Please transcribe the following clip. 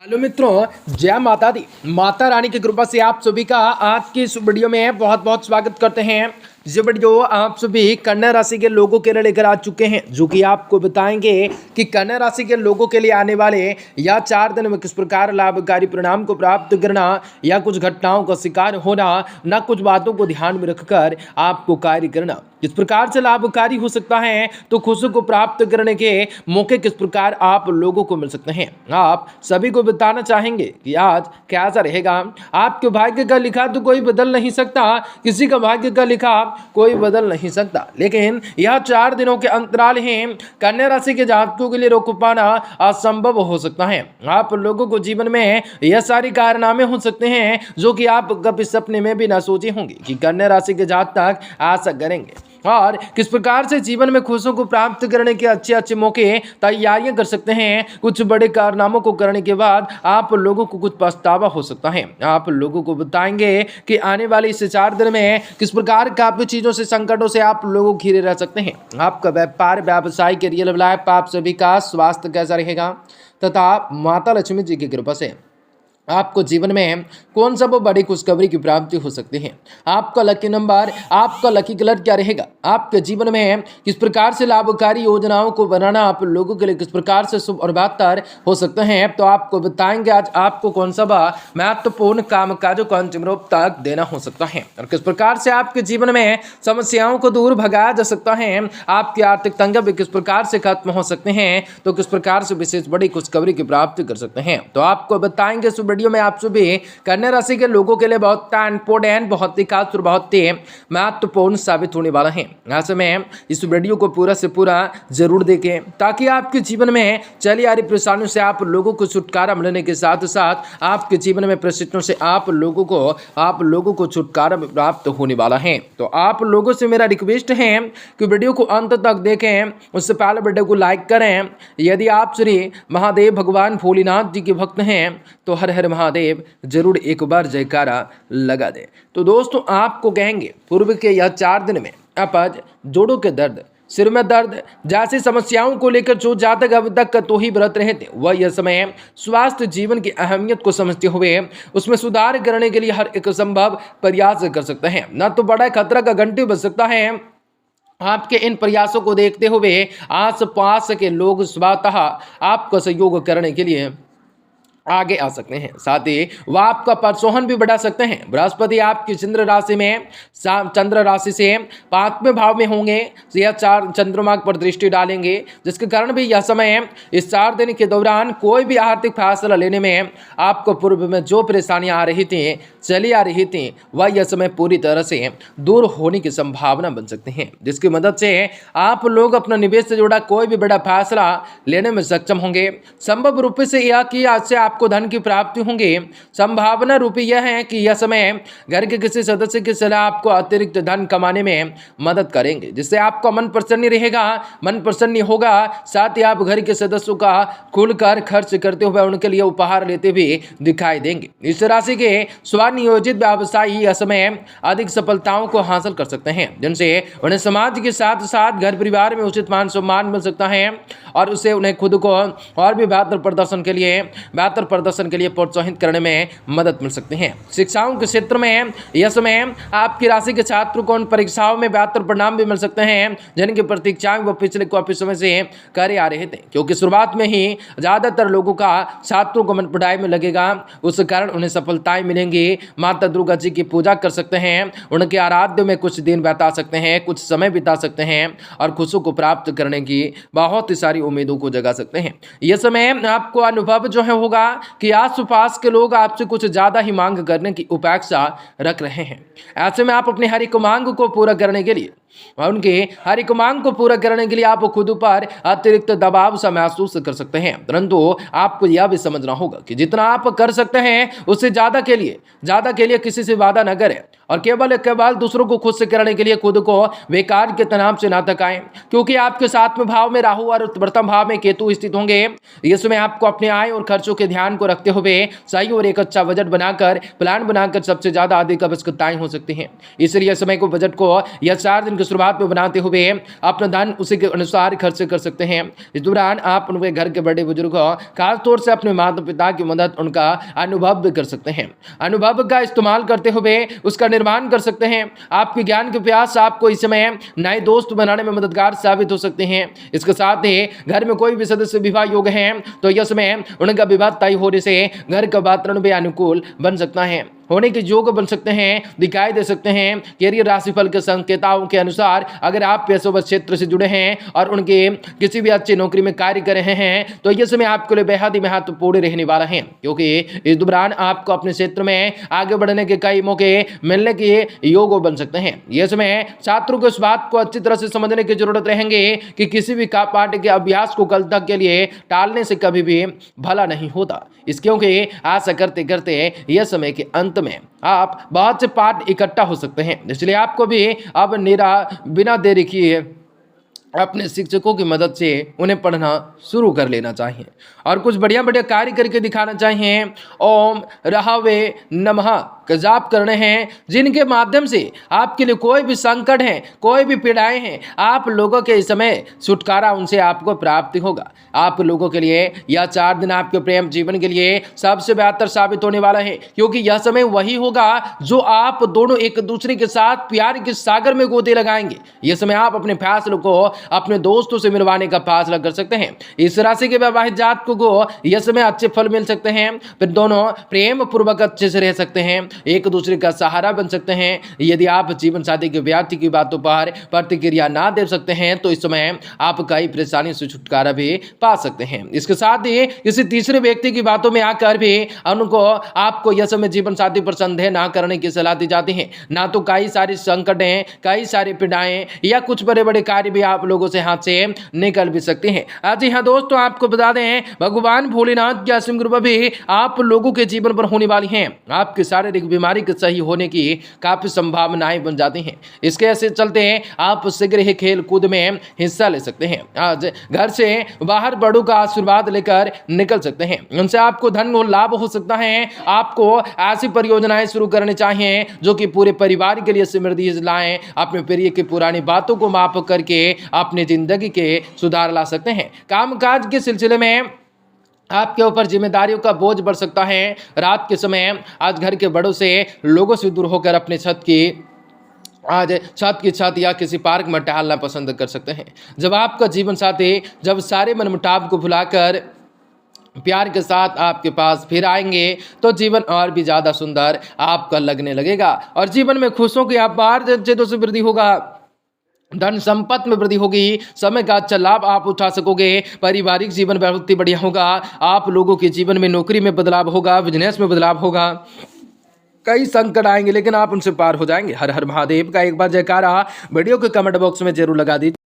Hello मित्रों, जय माता दी। माता रानी की कृपा से आप सभी का आज की इस वीडियो में बहुत बहुत स्वागत करते हैं। ये वीडियो आप सभी कन्या राशि के लोगों के लिए लेकर आ चुके हैं, जो कि आपको बताएंगे कि कन्या राशि के लोगों के लिए आने वाले या 4 दिन में किस प्रकार लाभकारी परिणाम को प्राप्त करना या कुछ घटनाओं का शिकार होना, ना कुछ बातों को ध्यान में रखकर आपको कार्य करना किस प्रकार से लाभकारी हो सकता है, तो खुशी को प्राप्त करने के मौके किस प्रकार आप लोगों को मिल सकते हैं। आप सभी को बताना चाहेंगे कि आज कैसा रहेगा। आपके भाग्य का लिखा तो कोई बदल नहीं सकता, किसी का भाग्य का लिखा कोई बदल नहीं सकता, लेकिन यह 4 दिनों के अंतराल हैं। कन्या राशि के जातकों के लिए रोक पाना असंभव हो सकता है। आप लोगों को जीवन में यह सारी कारनामे हो सकते हैं जो कि आप कभी सपने में भी ना सोचे होंगे कि कन्या राशि के जातक ऐसा करेंगे, और किस प्रकार से जीवन में खुशियों को प्राप्त करने के अच्छे अच्छे मौके तैयारियां कर सकते हैं। कुछ बड़े कारनामों को करने के बाद आप लोगों को कुछ पछतावा हो सकता है। आप लोगों को बताएंगे कि आने वाले इस 4 दिन में किस प्रकार काफी चीजों से, संकटों से आप लोग घिरे रह सकते हैं। आपका व्यापार, व्यवसाय, करियर लाइफ, आप सभी का स्वास्थ्य कैसा रहेगा, तथा माता लक्ष्मी जी की कृपा से आपको जीवन में कौन सा वो बड़ी खुशखबरी की प्राप्ति हो सकती है। आपका लकी नंबर, आपका लकी कलर क्या रहेगा। आपके जीवन में किस प्रकार से लाभकारी योजनाओं को बनाना आप लोगों के लिए किस प्रकार से शुभ और बेहतर हो सकते हैं, तो आपको बताएंगे आज आपको कौन सा महत्वपूर्ण काम काजों को अंतिम रूप तक देना हो सकता है, और किस प्रकार से आपके जीवन में समस्याओं को दूर भगाया जा सकता है। आपकी आर्थिक तंगी भी किस प्रकार से खत्म हो सकते हैं, तो किस प्रकार से विशेष बड़ी खुशखबरी की प्राप्ति कर सकते हैं, तो आपको बताएंगे इस वीडियो में। आप सभी कन्या राशि के लोगों के लिए बहुत इंपॉर्टेंट, बहुत ही खास और बहुत ही महत्वपूर्ण साबित होने वाला है। ऐसे में इस वीडियो को पूरा से पूरा जरूर देखें, ताकि आपके जीवन में चली आ रही परेशानियों से आप लोगों को छुटकारा मिलने के साथ साथ आपके जीवन में परिस्थितियों से आप लोगों को छुटकारा प्राप्त होने वाला है। तो आप लोगों से मेरा रिक्वेस्ट है कि वीडियो को अंत तक देखें। उससे पहले वीडियो को लाइक करें। यदि आप श्री महादेव भगवान भोलेनाथ जी के भक्त हैं तो हर हर महादेव जरूर एक बार जयकारा लगा दें। तो दोस्तों, आपको कहेंगे पूर्व के यह 4 दिन में अपच, जोड़ों के दर्द, सिर में दर्द जैसी समस्याओं को लेकर जो जातक अब तक तो ही व्रत रहे थे, वह यह समय स्वास्थ्य जीवन की अहमियत को समझते हुए उसमें सुधार करने के लिए हर एक संभव प्रयास कर सकते हैं। न तो बड़ा खतरा का घंटी बज सकता है। आपके इन प्रयासों को देखते हुए आस पास के लोग स्वतः आपका सहयोग करने के लिए आगे आ सकते हैं। साथ ही वह आपका प्रोत्साहन भी बढ़ा सकते हैं। बृहस्पति आपकी चंद्र राशि से 5वें भाव में होंगे, यह 4 चंद्रमा पर दृष्टि डालेंगे, जिसके कारण भी यह समय इस 4 दिन के दौरान कोई भी आर्थिक फैसला लेने में आपको पूर्व में जो परेशानियां चली आ रही थी, वह यह समय पूरी तरह से दूर होने की संभावना बन सकती है, जिसकी मदद से आप लोग अपना निवेश से जुड़ा कोई भी बड़ा फैसला लेने में सक्षम होंगे। संभव रूप से यह कि आज से आपको धन की प्राप्ति होंगे। संभावना रूपी यह है कि यह समय घर के किसी सदस्य की सलाह आपको अतिरिक्त धन कमाने में मदद करेंगे, जिससे आपका मन प्रसन्न रहेगा, मन प्रसन्न होगा। साथ ही आप घर के सदस्यों का खुलकर खर्च करते हुए उनके लिए उपहार लेते हुए दिखाई देंगे। इस राशि के स्वनियोजित व्यवसायी यह समय अधिक सफलताओं को हासिल कर सकते हैं, जिनसे उन्हें समाज के साथ साथ घर परिवार में उचित मान सम्मान मिल सकता है, और उससे उन्हें खुद को और भी बेहतर प्रदर्शन के लिए प्रोत्साहित करने में मदद मिल सकती है। शिक्षाओं के क्षेत्र में यह समय आपकी राशि के छात्रों को उन परीक्षाओं में बेहतर परिणाम भी मिल सकते हैं, जिनकी प्रतीक्षाएं वो पिछले काफी समय से करे आ रहे थे, क्योंकि शुरुआत में ही ज्यादातर लोगों का छात्रों को मन पढ़ाई में लगेगा। उस कारण उन्हें सफलताएं मिलेंगी। माता दुर्गा जी की पूजा कर सकते हैं, उनके आराध्य में कुछ दिन बिता सकते हैं, कुछ समय बिता सकते हैं, और खुशियों को प्राप्त करने की बहुत ही सारी उम्मीदों को जगा सकते हैं। यह समय आपको अनुभव जो है होगा कि आस पास के लोग आपसे कुछ ज्यादा ही मांग करने की अपेक्षा रख रहे हैं। ऐसे में आप अपनी हर एक मांग को पूरा करने के लिए आप खुद पर अतिरिक्त दबाव सा महसूस कर सकते हैं, परंतु आपको यह भी समझना होगा कि जितना आप कर सकते हैं उससे ज्यादा के लिए किसी से वादा न करें, और केवल दूसरों को खुश करने के लिए खुद को बेकार के तनाव से ना थकाएं, क्योंकि आपके 7वें भाव में राहु और 12वें भाव में केतु स्थित होंगे। इसमें आपको अपने आय और खर्चों के ध्यान को रखते हुए सही और एक अच्छा बजट प्लान बनाकर सबसे ज्यादा अधिक आवश्यकताएं हो सकती हैं। इसलिए समय को बजट को यह 4 दिन की शुरुआत में बनाते हुए अपना धन उसी के अनुसार खर्च कर सकते हैं। इस दौरान आप उनके घर के बड़े बुजुर्गों, खासतौर से अपने माता पिता की मदद, उनका अनुभव भी कर सकते हैं। अनुभव का इस्तेमाल करते हुए उसका निर्माण कर सकते हैं। आपके ज्ञान के प्रयास आपको इस समय नए दोस्त बनाने में मददगार साबित हो सकते हैं। इसके साथ ही घर में कोई भी सदस्य विवाह योग्य है तो यह समय उनका विवाह तय होने से घर का वातावरण भी अनुकूल बन सकता है, होने के योग बन सकते हैं, दिखाई दे सकते हैं। कैरियर राशिफल के संकेताओं के अनुसार अगर आप पेशेवर क्षेत्र से जुड़े हैं और उनके किसी भी अच्छी नौकरी में कार्य कर रहे हैं तो यह समय आपके लिए बेहद ही महत्वपूर्ण रहने वाला है, क्योंकि इस दौरान आपको अपने क्षेत्र में आगे बढ़ने के कई मौके मिलने के योग बन सकते हैं। यह समय छात्रों को इस बात को अच्छी तरह से समझने की जरूरत रहेंगे कि किसी भी पाठ के अभ्यास को कल तक के लिए टालने से कभी भी भला नहीं होता। इस क्योंकि आशा करते करते यह समय के अंत में आप बहुत से पाठ इकट्ठा हो सकते हैं, इसलिए आपको भी अब बिना देरी किए अपने शिक्षकों की मदद से उन्हें पढ़ना शुरू कर लेना चाहिए और कुछ बढ़िया बढ़िया कार्य करके दिखाना चाहिए। ओम रहावे नमः का जाप करने हैं, जिनके माध्यम से आपके लिए कोई भी संकट है, कोई भी पीड़ाएं हैं, आप लोगों के इस समय छुटकारा उनसे आपको प्राप्ति होगा। आप लोगों के लिए यह 4 दिन आपके प्रेम जीवन के लिए सबसे बेहतर साबित होने वाला है, क्योंकि यह समय वही होगा जो आप दोनों एक दूसरे के साथ प्यार के सागर में गोते लगाएंगे। यह समय आप अपने फैसलों को अपने दोस्तों से मिलवाने का फैसला कर सकते हैं। इस राशि के विवाहित जातकों को यह समय अच्छे फल मिल सकते हैं, फिर दोनों प्रेम पूर्वक अच्छे से रह सकते हैं, एक दूसरे का सहारा बन सकते हैं। यदि आप जीवन साथी के व्यक्ति की बातों पर प्रतिक्रिया ना दे सकते हैं तो इस समय आप कई परेशानी से छुटकारा भी पा सकते हैं। इसके साथ ही किसी तीसरे व्यक्ति की बातों में आकर भी आपको यह समय जीवन साथी पर संदेह ना करने की सलाह दी जाती है, ना तो कई सारी संकटें, कई सारी पीड़ाएं या कुछ बड़े बड़े कार्य भी आप लोगों से हाथ से निकल भी सकते हैं। आज यहाँ दोस्तों आपको बता दें, भगवान भोलेनाथ की असीम कृपा भी आप लोगों के जीवन पर होने वाली है। आपके शारीरिक बीमारी के सही होने की काफी संभावनाएं बन जाती हैं। इसके ऐसे चलते आप शीघ्र ही खेल कूद में हिस्सा ले सकते हैं। आज घर से बाहर बड़ों का आशीर्वाद लेकर निकल सकते हैं, उनसे आपको धन और लाभ हो सकता है। आपको ऐसी परियोजनाएं शुरू करनी चाहिए जो कि पूरे परिवार के लिए समृद्धि लाएं। अपने प्रिय की पुरानी बातों को माफ करके अपनी जिंदगी के सुधार ला सकते हैं। कामकाज के सिलसिले में आपके ऊपर जिम्मेदारियों का बोझ बढ़ सकता है। रात के समय आज घर के बड़ों से, लोगों से दूर होकर अपने छत की छत या किसी पार्क में टहलना पसंद कर सकते हैं। जब आपका जीवन साथी जब सारे मनमुटाव को भुलाकर प्यार के साथ आपके पास फिर आएंगे तो जीवन और भी ज़्यादा सुंदर आपका लगने लगेगा और जीवन में खुशियों की अपार चीज़ों से वृद्धि होगा। धन संपत्ति में वृद्धि होगी, समय का अच्छा लाभ आप उठा सकोगे। पारिवारिक जीवन बहुत ही बढ़िया होगा। आप लोगों के जीवन में नौकरी में बदलाव होगा, बिजनेस में बदलाव होगा। कई संकट आएंगे लेकिन आप उनसे पार हो जाएंगे। हर हर महादेव का एक बार जयकारा वीडियो के कमेंट बॉक्स में जरूर लगा दीजिए।